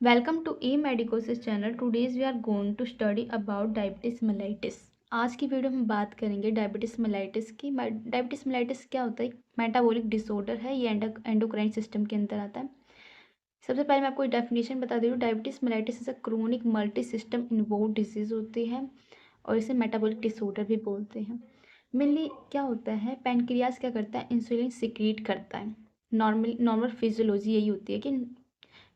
Welcome to eMedicosis channel. Today's we are going to study about diabetes mellitus. आज की video में बात करेंगे डायबिटीज मेलाइटिस की। डायबिटीज मेलाइटिस क्या होता है? मेटाबॉलिक डिसऑर्डर है, ये एंडोक्राइन सिस्टम के अंदर आता है। सबसे पहले मैं आपको डेफिनेशन बता दे रही हूँ। Diabetes mellitus is a chronic multi system involve disease होती है और इसे मेटाबॉलिक डिसऑर्डर भी बोलते हैं। मेनली क्या होता है, पैनक्रियाज क्या करता है, इंसुलिन सिक्रीट करता है। नॉर्मल फिजियोलॉजी यही होती है कि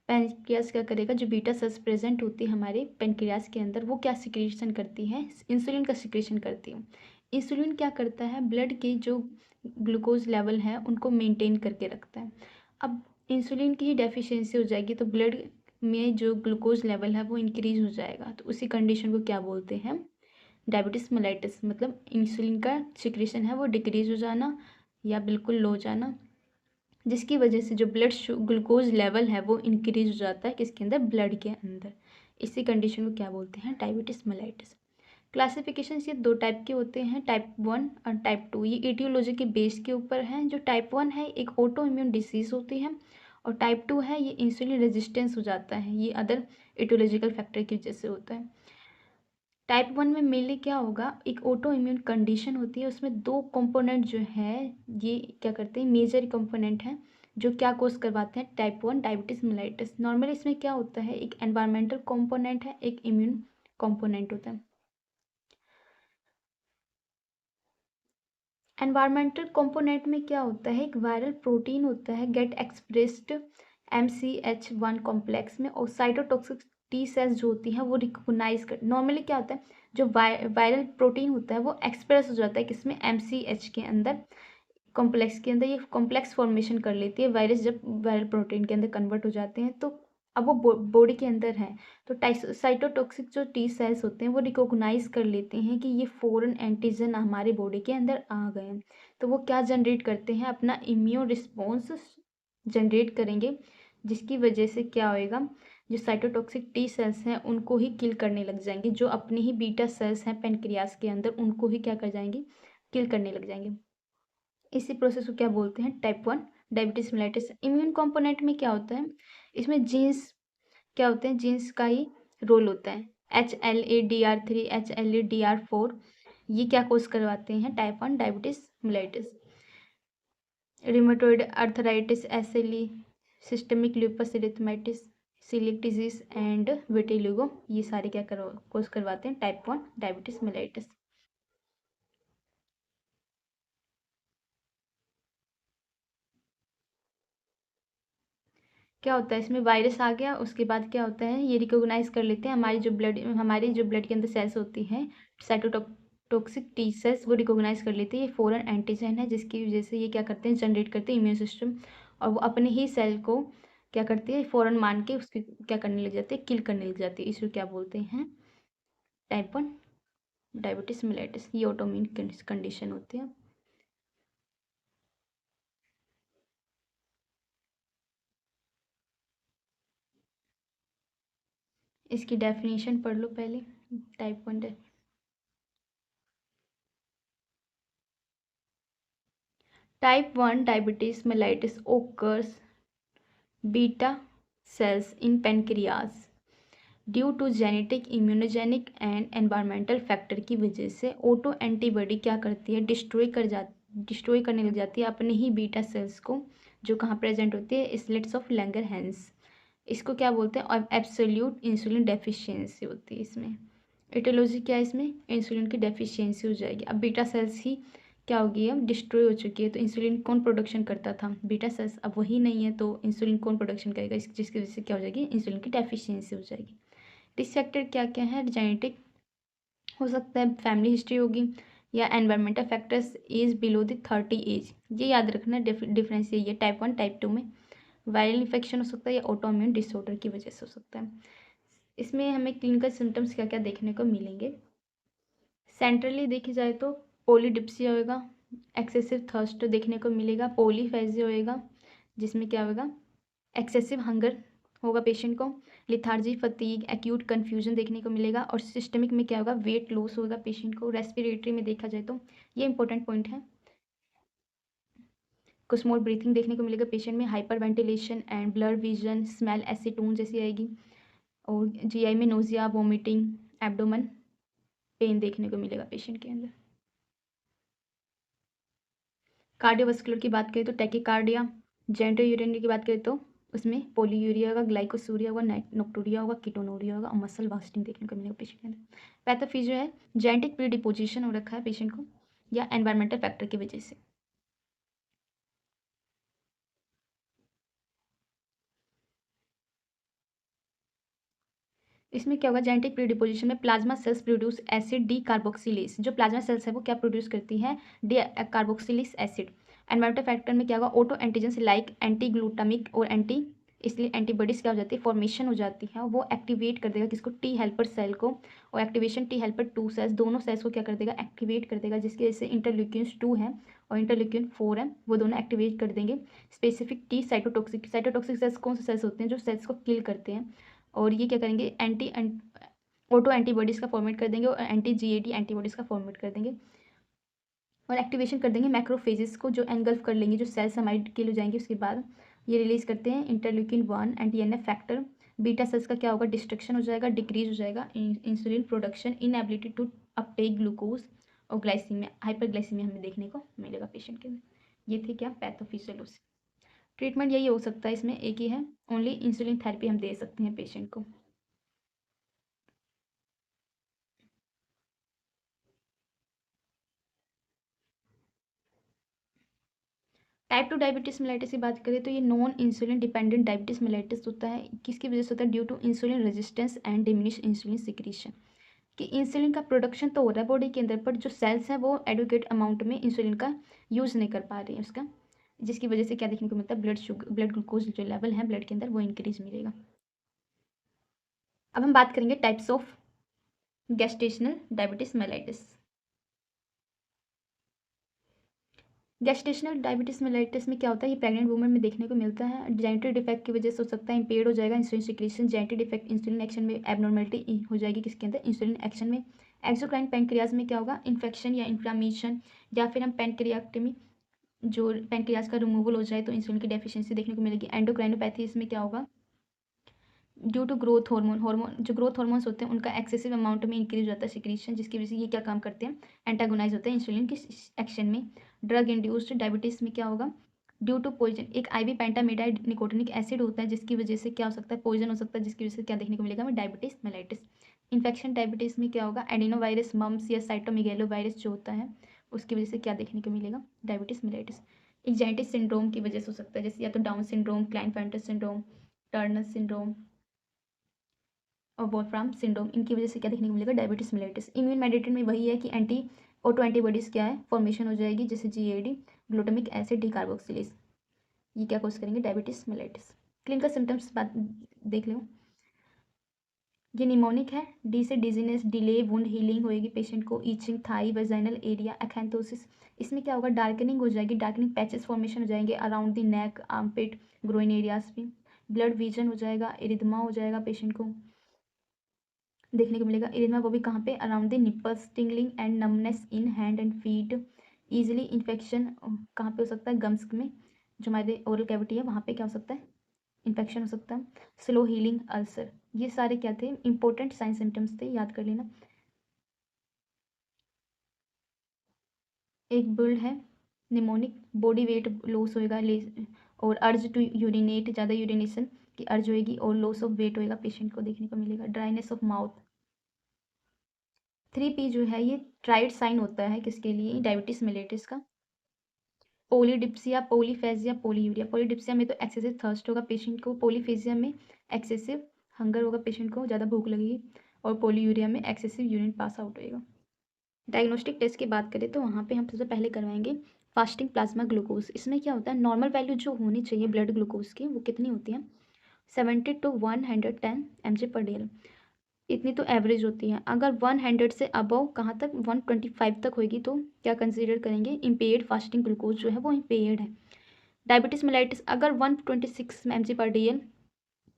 पैनक्रियास क्या करेगा, जो बीटा सेल्स प्रेजेंट होती है हमारे पैनक्रियास के अंदर, वो क्या सिक्रीशन करती है, इंसुलिन का सिक्रीशन करती है। इंसुलिन क्या करता है, ब्लड के जो ग्लूकोज लेवल है उनको मेंटेन करके रखता है। अब इंसुलिन की ही डेफिशिएंसी हो जाएगी तो ब्लड में जो ग्लूकोज लेवल है वो इंक्रीज हो जाएगा, तो उसी कंडीशन को क्या बोलते हैं, डायबिटीज मेलाइटिस। मतलब इंसुलिन का सिक्रीशन है वो डिक्रीज हो जाना या बिल्कुल लो जाना, जिसकी वजह से जो ब्लड ग्लूकोज लेवल है वो इंक्रीज हो जाता है किसके अंदर, ब्लड के अंदर। इसी कंडीशन को क्या बोलते हैं, डायबिटीज मेलाइटिस। क्लासिफिकेशन ये दो टाइप के होते हैं, टाइप 1 और टाइप 2। ये एटियोलॉजी के बेस के ऊपर है। जो टाइप 1 है एक ऑटो इम्यून डिसीज होती है और टाइप 2 है ये इंसुलिन रेजिस्टेंस हो जाता है, ये अदर एटियोलॉजिकल फैक्टर की वजह से होता है। टाइप 1 में मेनली क्या होगा, एक ऑटो इम्यून कंडीशन होती है, उसमें दो कंपोनेंट जो है ये क्या करते हैं, मेजर कंपोनेंट हैं जो क्या कोज करवाते हैं टाइप 1 डायबिटीज मेलाइटिस। नॉर्मली इसमें क्या होता है, एक एनवायरमेंटल कंपोनेंट है, एक इम्यून कंपोनेंट होता है। एनवायरमेंटल कंपोनेंट में क्या होता है, एक वायरल प्रोटीन होता है गेट एक्सप्रेस्ड MCH1 कॉम्प्लेक्स में, और साइटोटॉक्सिक टी सेल्स जो होती हैं वो रिकॉग्नाइज कर, नॉर्मली क्या होता है, जो वायरल प्रोटीन होता है वो एक्सप्रेस हो जाता है किसमें, MCH के अंदर, कॉम्प्लेक्स के अंदर। ये कॉम्प्लेक्स फॉर्मेशन कर लेती है वायरस, जब वायरल प्रोटीन के अंदर कन्वर्ट हो जाते हैं तो अब वो बॉडी के अंदर है तो साइटोटॉक्सिक जो टी सेल्स होते हैं वो रिकॉग्नाइज कर लेते हैं कि ये फॉरेन एंटीजन हमारे बॉडी के अंदर आ गए हैं, तो वो क्या जनरेट करते हैं, अपना इम्यून रिस्पॉन्स जनरेट करेंगे, जिसकी वजह से क्या होएगा, जो साइटोटॉक्सिक टी सेल्स हैं उनको ही किल करने लग जाएंगे, जो अपने ही बीटा सेल्स हैं पेनक्रियास के अंदर उनको ही क्या कर जाएंगे, किल करने लग जाएंगे। इसी प्रोसेस को क्या बोलते हैं, type 1 diabetes mellitus. Immune component में क्या होता है, इसमें जीन्स क्या होते हैं, जीन्स का ही रोल होता है। HLA-DR3 HLA-DR4 ये क्या कोज करवाते हैं type 1 diabetes mellitus. Rheumatoid arthritis, SLE, systemic lupus erythematosus, coeliac disease and vitiligo, ये सारे क्या कोज करवाते हैं टाइप 1 डायबिटीज मेलाइटिस। क्या होता है, इसमें वायरस आ गया, उसके बाद क्या होता है, ये रिकॉग्नाइज कर लेते हैं हमारी जो ब्लड के अंदर सेल्स होती हैं, साइटोटॉक्सिक टी सेल्स, वो रिकॉग्नाइज कर लेते हैं ये फॉरेन एंटीजन है, जिसकी वजह से ये क्या करते हैं, जनरेट करते हैं इम्यून सिस्टम, और वो अपने ही सेल को क्या करती है, फॉरेन मान के उसकी क्या करने लग जाती है, किल करने लग जाती है। इसको क्या बोलते हैं, टाइप 1 डायबिटीज मेलाइटिस। ये ऑटोइम्यून कंडीशन होती है। इसकी डेफिनेशन पढ़ लो पहले, type 1। Type 1 diabetes mellitus occurs beta cells in pancreas due to genetic, immunogenic and environmental factor की वजह से ऑटो एंटीबॉडी क्या करती है, डिस्ट्रॉय करने लग जाती है अपने ही बीटा सेल्स को, जो कहाँ प्रेजेंट होती है, इसलेट्स ऑफ लैंगरहैंस। इसको क्या बोलते हैं, और एब्सोल्यूट इंसुलिन डेफिशिएंसी होती है इसमें। एटियोलॉजी क्या है, इसमें इंसुलिन की डेफिशिएंसी हो जाएगी। अब बीटा सेल्स ही क्या होगी, अब डिस्ट्रॉय हो चुकी है, तो इंसुलिन कौन प्रोडक्शन करता था, बीटा सेल्स, अब वही नहीं है तो इंसुलिन कौन प्रोडक्शन करेगा, जिसकी वजह से क्या हो जाएगी, इंसुलिन की डेफिशिएंसी हो जाएगी। रिस्क फैक्टर क्या क्या है, जेनेटिक हो सकता है, फैमिली हिस्ट्री होगी, या environmental factors, age below the 30 age. ये याद रखना, डिफरेंस यही है टाइप 1 टाइप 2 में। वायरल इन्फेक्शन हो सकता है या ऑटोइम्यून डिसऑर्डर की वजह से हो सकता है। इसमें हमें क्लिनिकल सिम्टम्स क्या क्या देखने को मिलेंगे। सेंट्रली देखी जाए तो पोलीडिप्सिया होएगा, एक्सेसिव थर्स्ट देखने को मिलेगा, पोलीफेजिया होएगा, जिसमें क्या होगा, एक्सेसिव हंगर होगा पेशेंट को, लिथार्जी, फटीग, एक्यूट कन्फ्यूजन देखने को मिलेगा, और सिस्टमिक में क्या होगा, वेट लॉस होगा पेशेंट को। रेस्पिरेटरी में देखा जाए तो ये इंपॉर्टेंट पॉइंट है, कुछ मोर ब्रीथिंग देखने को मिलेगा पेशेंट में, hyper ventilation and blur vision, smell acetone जैसी आएगी, और जीआई में नोजिया, वोमिटिंग, एब्डोमन पेन देखने को मिलेगा पेशेंट के अंदर। कार्डियोवास्कुलर की बात करें तो टैकीकार्डिया, जेंटो यूरिनरी की बात करें तो उसमें पोलीयूरिया होगा, ग्लाइकोसूरिया होगा, नोक्टूरिया होगा, कीटोनूरिया होगा और मसल वास्टिंग देखने को मिलेगा पेशेंट के अंदर। पैथोफिजियो है, जेनेटिक प्रीडिपोजिशन हो रखा है पेशेंट को या एनवायरमेंटल फैक्टर की वजह से। इसमें क्या होगा, जेनेटिक प्रीडिपोजिशन में plasma cells produce acid D carboxylase, जो प्लाज्मा सेल्स है वो क्या प्रोड्यूस करती है, डी कार्बोक्सिलिस एसिड। एनवायरमेंटल फैक्टर में क्या होगा, auto antigens like anti glutamic और एंटी, इसलिए एंटीबॉडीज क्या हो जाती है, फॉर्मेशन हो जाती है, वो एक्टिवेट कर देगा किसको, टी हेल्पर सेल को, और एक्टिवेशन टी हेल्पर 2 सेल्स, दोनों सेल्स को क्या कर देगा, एक्टिवेट कर देगा, जिसकी वजह से इंटरल्यूकिन 2 है और इंटरल्यूकिन 4 है, वो दोनों एक्टिवेट कर देंगे specific T cytotoxic. Cytotoxic cells कौन से सेल्स होते हैं, जो सेल्स को किल करते हैं, और ये क्या करेंगे, ऑटो एंटीबॉडीज़ का फॉर्मेट कर देंगे और एंटी जीएडी एंटीबॉडीज़ का फॉर्मेट कर देंगे, और एक्टिवेशन कर देंगे मैक्रोफेजेस को, जो एंगल्फ कर लेंगे, जो सेल्स हमारी किल हो जाएंगे उसके बाद ये रिलीज करते हैं interleukin 1 and TNF factor. Beta cells का क्या होगा, डिस्ट्रक्शन हो जाएगा, डिक्रीज हो जाएगा insulin production, inability to uptake glucose, और ग्लाइसीमिया, हाइपरग्लाइसीमिया हमें देखने को मिलेगा पेशेंट के अंदर। ये थे क्या, पैथोफिजियोलॉजी। ट्रीटमेंट यही हो सकता है, इसमें एक ही है, ओनली इंसुलिन थेरेपी हम दे सकते हैं पेशेंट को। टाइप 2 डायबिटीज मेलाइटिस की बात करें तो ये non insulin dependent diabetes mellitus होता है। किसकी वजह से होता है, due to insulin resistance and diminish insulin secretion, कि इंसुलिन का प्रोडक्शन तो हो रहा है बॉडी के अंदर, पर जो सेल्स हैं वो एडुकेट अमाउंट में इंसुलिन का यूज़ नहीं कर पा रही है उसका, जिसकी वजह से क्या देखने को मिलता है, ब्लड ग्लूकोज जो लेवल है ब्लड के अंदर वो इंक्रीज मिलेगा। अब हम बात करेंगे types of gestational diabetes mellitus. Gestational diabetes mellitus में क्या होता है, ये प्रेग्नेंट वुमेन में देखने को मिलता है, जेनेटिक डिफेक्ट की वजह से हो सकता है, इम्पेयर्ड हो जाएगा insulin secretion, genetic defect insulin action में एबनॉर्मेलिटी हो जाएगी, किसके अंदर, इंसुलिन एक्शन में। एक्सोक्राइन पैनक्रियाज में क्या होगा, इन्फेक्शन या इन्फ्लामेशन, या फिर हम पैनक्रियाक्टमी, जो पैनक्रियाज का रिमूवल हो जाए तो इंसुलिन की डेफिशिएंसी देखने को मिलेगी। एंडोक्राइनोपैथी इसमें क्या होगा, ड्यू टू ग्रोथ हार्मोन जो ग्रोथ हार्मोन्स होते हैं उनका एक्सेसिव अमाउंट में इंक्रीज हो जाता है सिक्रीशन, जिसकी वजह से ये क्या काम करते हैं, एंटागोनाइज होते हैं इंसुलिन के एक्शन में। ड्रग इंड्यूस्ड डायबिटीज़ में क्या होगा, ड्यू टू पॉइजन, एक आईवी पेंटामिडाइड निकोटिनिक एसिड होता है जिसकी वजह से क्या हो सकता है, पॉइजन हो सकता है, जिसकी वजह से क्या देखने को मिलेगा हमें, डायबिटीज मेलाइटिस। इन्फेक्शन डायबिटीज़ में क्या होगा, एडिनोवायरस, मम्स या साइटोमेगेलो वायरस जो होता है उसकी वजह से क्या देखने को मिलेगा, डायबिटीज मेलाइटिस। एक जेनेटिक सिंड्रोम की वजह से हो सकता है, जैसे या तो down syndrome, Klinefelter syndrome, Turner syndrome और वोल्फ्राम सिंड्रोम, इनकी वजह से क्या देखने को मिलेगा, डायबिटीज मेलाइटिस। इम्यून मेडिटेशन में वही है कि ऑटो एंटीबॉडीज़ क्या है, फॉर्मेशन हो जाएगी, जैसे जीएडी, ग्लूटामिक एसिड डीकार्बोक्सिलेज, ये क्या कॉज करेंगे, डायबिटीज मेलाइटिस। क्लिनिकल सिम्टम्स बात देख लो, ये निमोनिक है, डी से डिजीनेस, डिले, वुंड हीलिंग होएगी पेशेंट को, ईचिंग, थाई वजाइनल एरिया, एक्थेंथोसिस। इसमें क्या होगा, डार्कनिंग हो जाएगी, डार्कनिंग पैचेस फॉर्मेशन हो जाएंगे around the neck, armpit, groin areas पे। ब्लड विजन हो जाएगा, इरिथमा हो जाएगा पेशेंट को देखने को मिलेगा, इरिथमा वो भी कहाँ पे, around the nipples, tingling and numbness in hand and feet, easily infection कहाँ पे हो सकता है, गम्स में, जो हमारे ओरल कैविटी है वहाँ पे क्या हो सकता है, इन्फेक्शन हो सकता है। स्लो हीलिंग अल्सर, ये सारे क्या थे, इंपॉर्टेंट साइन सिम्टम्स थे, याद कर लेना। एक बुल्ड है निमोनिक, बॉडी वेट लॉस होएगा, और अर्ज टू यूरिनेट, ज़्यादा यूरिनेशन की अर्ज होएगी, और लॉस ऑफ वेट होएगा पेशेंट को देखने को मिलेगा, ड्राइनेस ऑफ माउथ। 3P जो है ये ट्राइड साइन होता है किसके लिए, डायबिटीज मेलेटिस का। पोलीडिप्सिया, पोलीफेजिया, पोलीयूरिया। पोलीडिप्सिया में तो एक्सेसिव थर्स्ट होगा पेशेंट को, पोलीफेजिया में एक्सेसिव हंगर होगा पेशेंट को, ज़्यादा भूख लगेगी, और पोलीयूरिया में एक्सेसिव यूरिन पास आउट होएगा। डायग्नोस्टिक टेस्ट की बात करें तो वहाँ पे हम सबसे पहले करवाएंगे फास्टिंग प्लाज्मा ग्लूकोज। इसमें क्या होता है, नॉर्मल वैल्यू जो होनी चाहिए ब्लड ग्लूकोज की वो कितनी होती है, 70 to 110 mg/dl, इतनी तो एवरेज होती है। अगर 100 से अबव कहाँ तक, 125 तक होगी तो क्या कंसीडर करेंगे, इम्पेयर्ड फास्टिंग ग्लूकोज जो है वो इम्पेयर्ड है। डायबिटीज मेलाइटिस अगर 126 mg/dl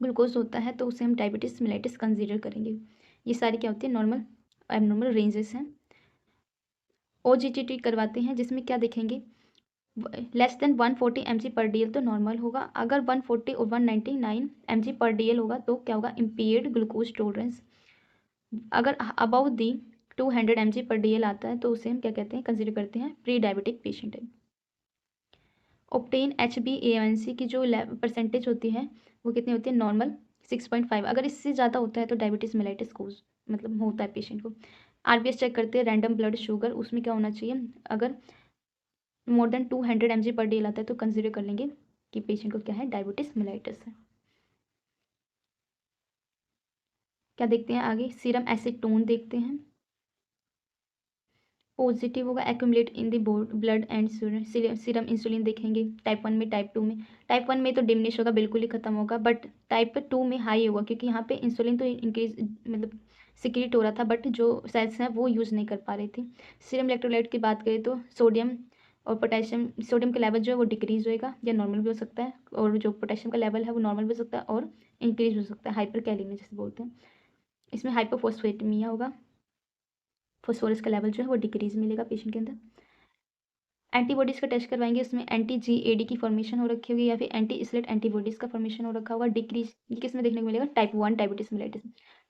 ग्लूकोज होता है तो उसे हम डायबिटीज मेलाइटिस कंसीडर करेंगे। ये सारी क्या होती है, नॉर्मल एबनॉर्मल रेंजेस हैं। OGTT करवाते हैं जिसमें क्या देखेंगे, लेस देन 140 mg पर DL तो नॉर्मल होगा। अगर 140 और 199 mg पर DL होगा तो क्या होगा, इम्पेयर्ड ग्लूकोज टॉलरेंस। अगर अबाउ दी 200 mg पर DL आता है तो उसे हम क्या कहते हैं, कंसिडर करते हैं प्री डायबिटिक पेशेंट है। ऑब्टेन HbA1c की जो परसेंटेज होती है वो कितनी होती है, नॉर्मल 6.5। अगर इससे ज़्यादा होता है तो डायबिटीज़ मेलाइटिस कोज मतलब होता है पेशेंट को। RBS चेक करते हैं, रैंडम ब्लड शुगर, उसमें क्या होना चाहिए, अगर मोर देन 200 mg पर DL आता है तो कंसिडर कर लेंगे कि पेशेंट को क्या है, डायबिटीज़ मेलाइटिस है। क्या देखते हैं आगे, सीरम एसिटोन देखते हैं। पॉजिटिव होगा, accumulate in the blood and serum insulin देखेंगे टाइप 1 में, टाइप 2 में। टाइप 1 में तो डिमिनिश होगा, बिल्कुल ही खत्म होगा, बट टाइप 2 में हाई होगा क्योंकि यहाँ पे इंसुलिन तो इंक्रीज मतलब सिक्रीट हो रहा था, बट जो सेल्स हैं वो यूज़ नहीं कर पा रही थी। सीरम इलेक्ट्रोलाइट की बात करें तो सोडियम और पोटेशियम, सोडियम का लेवल जो है वो डिक्रीज होएगा या नॉर्मल भी हो सकता है, और जो पोटेशियम का लेवल है वो नॉर्मल भी हो सकता है और इंक्रीज हो सकता है, हाइपर कैलेमिया जिसे बोलते हैं। इसमें हाइपोफॉस्फेटेमिया होगा, फॉस्फोरस का लेवल जो है वो डिक्रीज मिलेगा पेशेंट के अंदर। एंटीबॉडीज़ का टेस्ट करवाएंगे, उसमें एंटी GAD की फॉर्मेशन हो रखी होगी या फिर एंटी इसलेट एंटीबॉडीज़ का फॉर्मेशन हो रखा होगा, डिक्रीज। ये किस में देखने को मिलेगा, टाइप 1 डायबिटीज मेलाइटिस।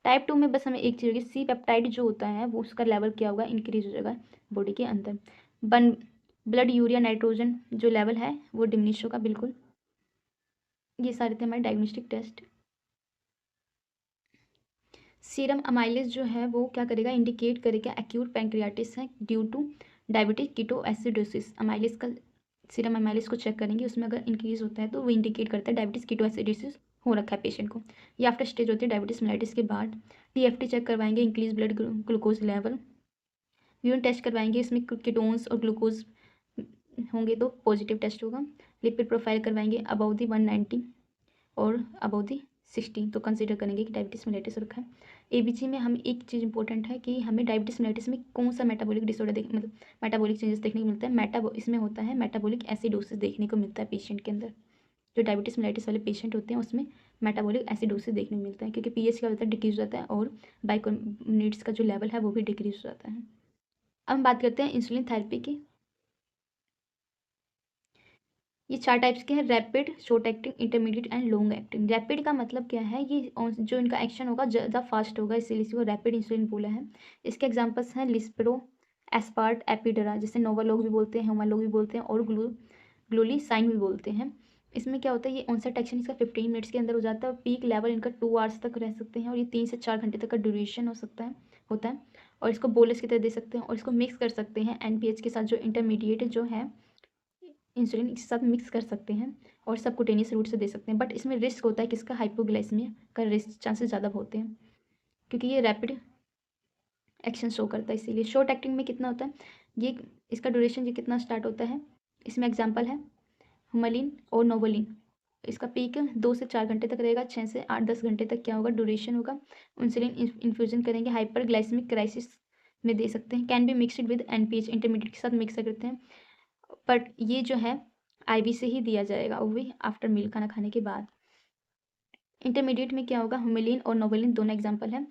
टाइप 2 में बस हमें एक चीज़ होगी, सी पेप्टाइड जो होता है वो उसका लेवल क्या होगा, इंक्रीज हो जाएगा बॉडी के अंदर। बन ब्लड यूरिया नाइट्रोजन जो लेवल है वो डिमिनिश होगा बिल्कुल। ये सारे थे हमारे डायग्नोस्टिक टेस्ट। सीरम अमाइलेज जो है वो क्या करेगा, इंडिकेट करेगा एक्यूट पैंक्रियाटिस है due to diabetic ketoacidosis. Amylase का, सीरम अमाइलेज को चेक करेंगे, उसमें अगर इंक्रीज होता है तो वो इंडिकेट करता है डायबिटिस कीटोएसिडोसिस हो रखा है पेशेंट को। ये आफ्टर स्टेज होती है डायबिटिस मेलाइटिस के बाद। TFT चेक करवाएंगे, increase blood glucose level. Urine test करवाएंगे, इसमें कीटोन्स और ग्लूकोज होंगे तो पॉजिटिव टेस्ट होगा। लिपिड प्रोफाइल करवाएंगे अबाउ दी 190 और अबाउ दी 60 तो कंसीडर करेंगे कि डायबिटीज़ मेलाइटिस हो रखा है। ABC में हम एक चीज़ इंपॉर्टेंट है कि हमें डायबिटीज़ मेलाइटिस में कौन सा मेटाबॉलिक डिसऑर्डर मतलब मेटाबॉलिक चेंजेस देखने को मिलता है, इसमें होता है मेटाबॉलिक एसिडोसिस देखने को मिलता है पेशेंट के अंदर। जो डायबिटीज़ मेलाइटिस वाले पेशेंट होते हैं उसमें मेटाबॉलिक एसिडोसिस देखने को मिलता है क्योंकि पीएच क्या होता है, डिक्रीज हो जाता है और बाइकार्बोनेट्स का जो लेवल है वो भी डिक्रीज हो जाता है। अब हम बात करते हैं इंसुलिन थेरेपी की। ये 4 टाइप्स के हैं, rapid, short acting, intermediate and long acting. Rapid का मतलब क्या है, ये जो इनका एक्शन होगा ज़्यादा फास्ट होगा, इसीलिए इसको रैपिड इंसुलिन बोला है। इसके एग्जांपल्स हैं लिस्प्रो, एस्पार्ट, एपिडरा, जिसे नोवालोग भी बोलते हैं, हुमालोग भी बोलते हैं और ग्लूलीसाइन भी बोलते हैं। इसमें क्या होता है, ये ऑनसेट एक्शन इसका 15 मिनट्स के अंदर हो जाता है और पीक लेवल इनका 2 आवर्स तक रह सकते हैं और ये 3 से 4 घंटे तक का ड्यूरेशन होता है। और इसको बोलस की तरह दे सकते हैं और इसको मिक्स कर सकते हैं NPH के साथ, जो इंटरमीडिएट जो है इंसुलिन एक साथ मिक्स कर सकते हैं और सबकुटेनियस रूट से दे सकते हैं। बट इसमें रिस्क होता है किसका, हाइपोग्लाइसीमिया का रिस्क चांसेस ज़्यादा होते हैं क्योंकि ये रैपिड एक्शन शो करता है। इसीलिए शॉर्ट एक्टिंग में कितना होता है, ये इसका ड्यूरेशन ये कितना स्टार्ट होता है, इसमें एग्जाम्पल है हुमलिन और नोवोलिन। इसका पीक 2 से 4 घंटे तक रहेगा, 6 से 8-10 घंटे तक क्या होगा, ड्यूरेशन होगा। इंसुलिन इन्फ्यूजन करेंगे, हाइपर ग्लाइसेमिक क्राइसिस में दे सकते हैं। Can be mixed with NPH, intermediate के साथ मिक्स करते हैं, बट ये जो है IV से ही दिया जाएगा, वो भी आफ्टर मील, खाना खाने के बाद। इंटरमीडिएट में क्या होगा, हुमिलिन और नोवेलिन दोनों एग्जांपल हैं,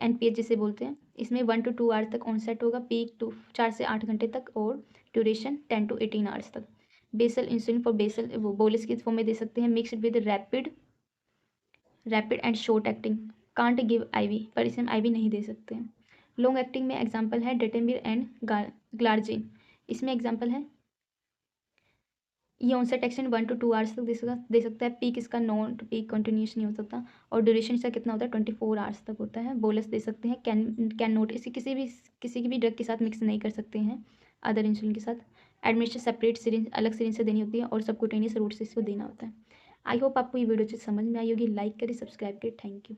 NPH जिसे बोलते हैं। इसमें 1 to 2 आवर्स तक ऑनसेट होगा, पीक 4 से 8 घंटे तक और ड्यूरेशन 10 to 18 आवर्स तक। बेसल इंसुलिन फॉर बेसल वो बोलिस की फॉर्म में दे सकते हैं, mixed with rapid and short acting. Can't give IV, पर इसे हम IV नहीं दे सकते हैं। लॉन्ग एक्टिंग में एग्जाम्पल है डेटेमिर एंड ग्लार्जिन। इसमें एग्जाम्पल है, ये ऑनसेट एक्शन 1 to 2 आवर्स तक दे सकता है, पीक इसका नॉन पीक कंटिन्यूस नहीं हो सकता और ड्यूरेशन इसका कितना होता है, 24 आवर्स तक होता है। बोलस दे सकते हैं, कैन नोट, इसे किसी की भी ड्रग के साथ मिक्स नहीं कर सकते हैं अदर इंसुलिन के साथ। एडमिनिस्टर सेपरेट सिरिंज, अलग सिरिंज से देनी होती है और सबकुटेनियस रूट से इसको देना होता है। आई होप आपको ये वीडियो अच्छे से समझ में आई होगी। लाइक करें, सब्सक्राइब करें, थैंक यू।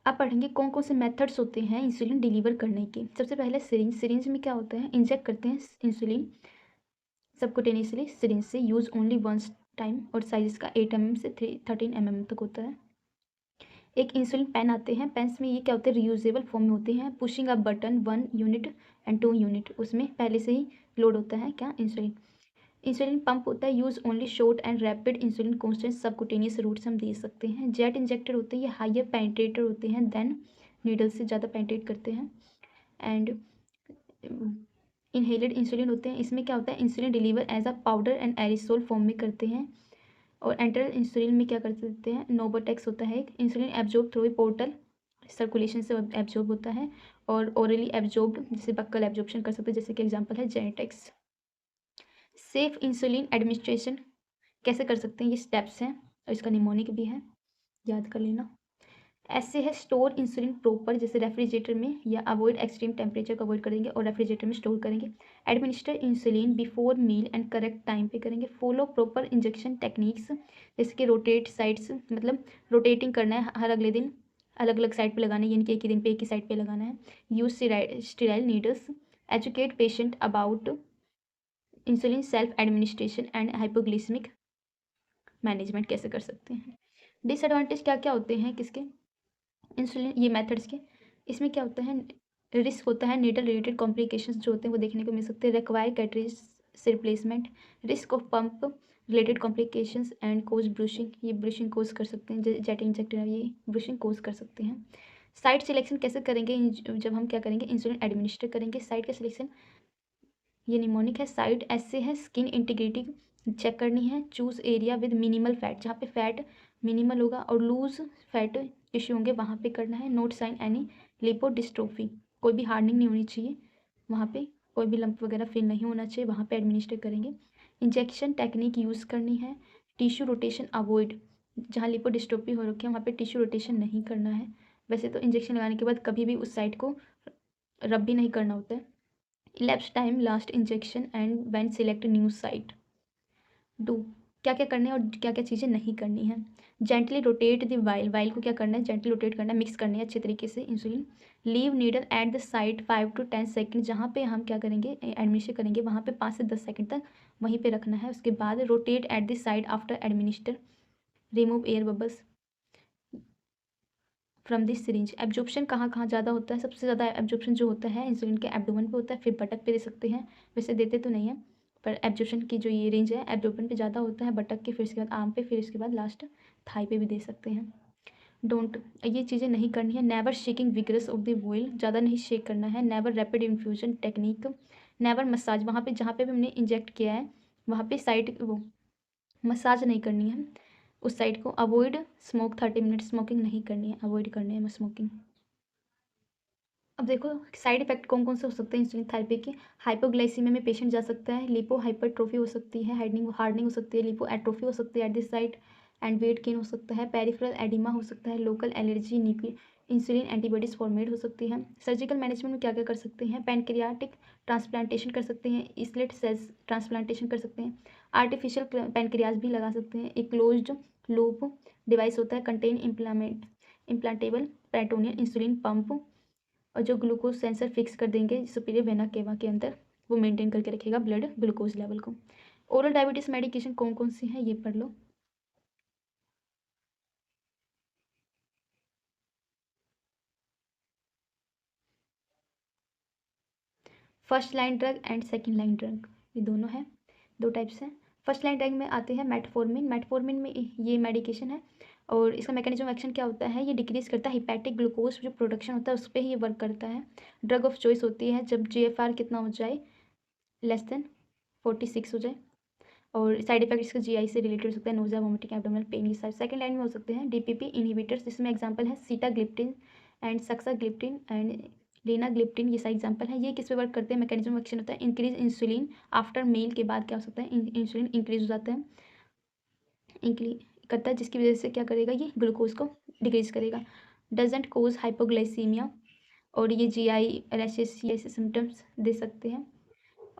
आप पढ़ेंगे कौन कौन से मेथड्स होते हैं इंसुलिन डिलीवर करने के। सबसे पहले सिरिंज में क्या होता है, इंजेक्ट करते हैं इंसुलिन सबकुटेनियसली सिरिंज से, यूज़ ओनली वंस टाइम और साइज इसका 8 mm से 13 mm तक होता है। एक इंसुलिन पेन आते हैं, पेन्स में ये क्या होते हैं, रियूजेबल फॉर्म में होते हैं। Pushing a button 1 unit and 2 unit, उसमें पहले से ही लोड होता है क्या, इंसुलिन। इंसुलिन पंप होता है, use only short and rapid insulin constant subcutaneous route से हम दे सकते हैं। जेट इंजेक्टर होते हैं, ये हाइयर पेनिट्रेटर होते हैं देन नीडल से ज़्यादा पेनिट्रेट करते हैं। एंड इनहेलेड इंसुलिन होते हैं, इसमें क्या होता है, insulin deliver as a powder and aerosol form में करते हैं। और एंटर इंसुलिन में क्या कर सकते हैं, नोवोटेक्स होता है एक। Insulin absorb through a portal, circulation से एब्जॉर्ब होता है। और ओरली एब्जॉर्ब्ड, जैसे बक्कल एब्जॉर्प्शन कर सकते हैं, जैसे कि एग्जांपल है जेनेटेक्स। सेफ इंसुलिन एडमिनिस्ट्रेशन कैसे कर सकते हैं, ये स्टेप्स हैं और इसका निमोनिक भी है, याद कर लेना। ऐसे है स्टोर इंसुलिन प्रॉपर, जैसे रेफ्रिजरेटर में, या अवॉइड एक्सट्रीम टेम्परेचर को अवॉइड करेंगे और रेफ्रिजरेटर में स्टोर करेंगे। Administer insulin before meal and correct time पे करेंगे। फॉलो प्रॉपर इंजेक्शन टेक्निक्स, जैसे कि रोटेट साइड्स, मतलब रोटेटिंग करना है, हर अगले दिन अलग अलग साइड पे लगाना है, यानी कि एक ही दिन पे एक ही साइड पे लगाना है। Use sterile needles. Educate patient about insulin self administration and hypoglycaemic management कैसे कर सकते हैं। डिसएडवांटेज क्या क्या होते हैं किसके, इंसुलिन ये मेथड्स के, इसमें क्या होता है, रिस्क होता है, नीडल रिलेटेड कॉम्प्लिकेशंस जो होते हैं वो देखने को मिल सकते हैं। रिक्वायर कैटरेज से replacement, risk of pump related complications and cause bruising, ये ब्रूशिंग कोज कर सकते हैं, जेट इंजेक्टर ये ब्रूशिंग कोज कर सकते हैं। साइट सिलेक्शन कैसे करेंगे, जब हम क्या करेंगे, इंसुलिन एडमिनिस्टर करेंगे। साइट का सिलेक्शन, ये निमोनिक है। साइड ऐसे है, स्किन इंटीग्रिटी चेक करनी है। Choose area with minimal fat, जहाँ पे फैट मिनिमल होगा और लूज फैट टिश्यू होंगे वहाँ पे करना है। नोट साइन एनी लिपोडिस्ट्रोफी, कोई भी हार्डनिंग नहीं होनी चाहिए वहाँ पे, कोई भी लंप वगैरह फिल नहीं होना चाहिए, वहाँ पे एडमिनिस्टर करेंगे। इंजेक्शन टेक्निक यूज़ करनी है। टिश्यू रोटेशन अवॉइड, जहाँ लिपोडिस्ट्रोफी हो रखी है वहाँ पे टिश्यू रोटेशन नहीं करना है। वैसे तो इंजेक्शन लगाने के बाद कभी भी उस साइड को रब भी नहीं करना होता है। elapsed time last injection and when select new site. Do, क्या क्या करना है और क्या क्या चीज़ें नहीं करनी है। Gently rotate the while, while को क्या करना है, जेंटली रोटेट करना है, मिक्स करनी है अच्छे तरीके से insulin. Leave needle at the site 5 to 10 second, जहाँ पे हम क्या करेंगे एडमिनिस्टर करेंगे वहाँ पे 5 से 10 सेकेंड तक वहीं पे रखना है। उसके बाद rotate at the site after administer, remove air bubbles from this syringe. Absorption कहाँ कहाँ ज़्यादा होता है, सबसे ज़्यादा एब्जॉर्प्शन जो होता है इंसुलिन के एब्डोमेन पे होता है, फिर बटक पे दे सकते हैं, वैसे देते तो नहीं है पर एब्जॉर्प्शन की जो ये रेंज है एब्डोमेन पे ज़्यादा होता है, बटक के, फिर इसके बाद आर्म पे, फिर इसके बाद लास्ट थाई पे भी दे सकते हैं। डोंट, ये चीज़ें नहीं करनी है। Never shaking vigorous of the voile, ज़्यादा नहीं शेक करना है। Never rapid infusion technique. Never massage, वहाँ पे जहाँ पे भी हमने इंजेक्ट किया है वहाँ पे साइड वो मसाज नहीं करनी है उस साइड को। अवॉइड स्मोक 30 मिनट, स्मोकिंग नहीं करनी है, अवॉइड करनी है स्मोकिंग। अब देखो साइड इफेक्ट कौन कौन से हो सकते हैं इंसुलिन थेरेपी के। हाइपोग्लाइसीमिया में पेशेंट जा सकता है, लिपो हाइपरट्रोफी हो सकती है, हार्डनिंग हो सकती है, लिपो एट्रोफी हो सकती है at this site and weight gain हो सकता है, पेरिफेरल एडिमा हो सकता है, local allergy, insulin antibodies format हो सकती है। सर्जिकल मैनेजमेंट में क्या क्या कर सकते हैं, पैनक्रियाटिक ट्रांसप्लांटेशन कर सकते हैं, इसलेट सेल्स ट्रांसप्लांटेशन कर सकते हैं, आर्टिफिशियल पैनक्रियाज भी लगा सकते हैं। एक क्लोज्ड लूप डिवाइस होता है, contain implantable peritoneal insulin pump, और जो ग्लूकोज सेंसर फिक्स कर देंगे सुपीरियर वेना केवा के अंदर, वो मेंटेन करके रखेगा ब्लड ग्लूकोज लेवल को। ओरल डायबिटीज़ मेडिकेशन कौन कौन सी है ये पढ़ लो। First line drug and second line drug, ये दोनों है, दो टाइप्स हैं। फर्स्ट लाइन ड्रग में आते हैं मेटफॉर्मिन, मेटफॉर्मिन में ये मेडिकेशन है और इसका मैकेनिज्म ऑफ एक्शन क्या होता है, ये डिक्रीज करता है हिपैटिक ग्लूकोज जो प्रोडक्शन होता है उस पर ही ये वर्क करता है। ड्रग ऑफ चॉइस होती है जब GFR कितना हो जाए, लेस देन 46 हो जाए। और साइड इफेक्ट इसका GI से रिलेटेड हो सकता है, नोज़ा, वोमिटिंग, एब्डोमिनल पेन, ये सारे सेकंड लाइन में हो सकते हैं। DPP इनहिबिटर्स, इसमें एग्जांपल है सीटाग्लिप्टिन एंड सक्साग्लिप्टिन एंड लीनाग्लिप्टिन, ये सारे एग्जांपल हैं। ये किस पे वर्क करते हैं, मैकेनिज्म ऑफ एक्शन होता है इंक्रीज इंसुलिन आफ्टर मील के बाद क्या हो सकता है, इंसुलिन इंक्रीज हो जाता है, इंक्रीज करता है जिसकी वजह से क्या करेगा, ये ग्लूकोज को डिक्रीज करेगा। डजेंट कोज हाइपोग्लाइसीमिया, और ये GI रैशेस ऐसे सिम्टम्स दे सकते हैं।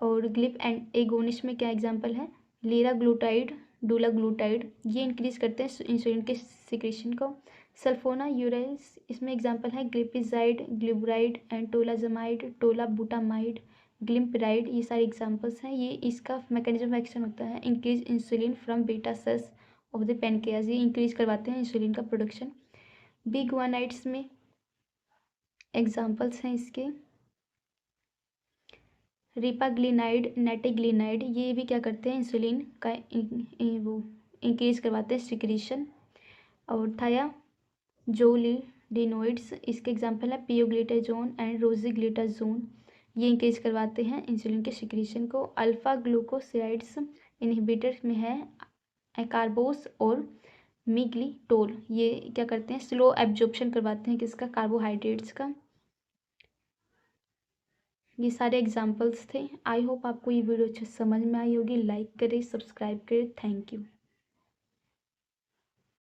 और ग्लिप एंड एगोनिस्ट में क्या एग्जांपल है, लीराग्लूटाइड, डूलाग्लूटाइड, ये इंक्रीज करते हैं इंसुलिन के सिक्रेशन को। सल्फोना यूरैल्स, इसमें एग्जांपल है ग्लिपिजाइड, ग्लिबराइड एंड टोलाजमाइड, टोलाबुटामाइड, ग्लिम्पराइड, ये सारे एग्जांपल्स हैं। ये इसका मैकेनिज्म एक्शन होता है increase insulin from beta cells of the pancreas, ये इंक्रीज करवाते हैं इंसुलिन का प्रोडक्शन। बिगुआनाइड्स में एग्जांपल्स हैं इसके रिपाग्लिनाइड, नेटिग्लिनाइड, ये भी क्या करते हैं इंसुलिन का वो इंक्रीज करवाते हैं सिक्रीशन। और थायाजोलिडिनोइड्स, इसके एग्जांपल है पियोग्लिटाजोन एंड रोजिग्लिटाजोन, ये इंक्रीज करवाते हैं इंसुलिन के सिक्रीशन को। अल्फा ग्लूकोसाइड्स इनहिबिटर में है कार्बोस और मिग्लिटोल, ये क्या करते हैं, स्लो एब्जॉर्प्शन करवाते हैं किसका, कार्बोहाइड्रेट्स का। ये सारे एग्जाम्पल्स थे। आई होप आपको ये वीडियो अच्छे समझ में आई होगी। लाइक करें, सब्सक्राइब करें। Thank you.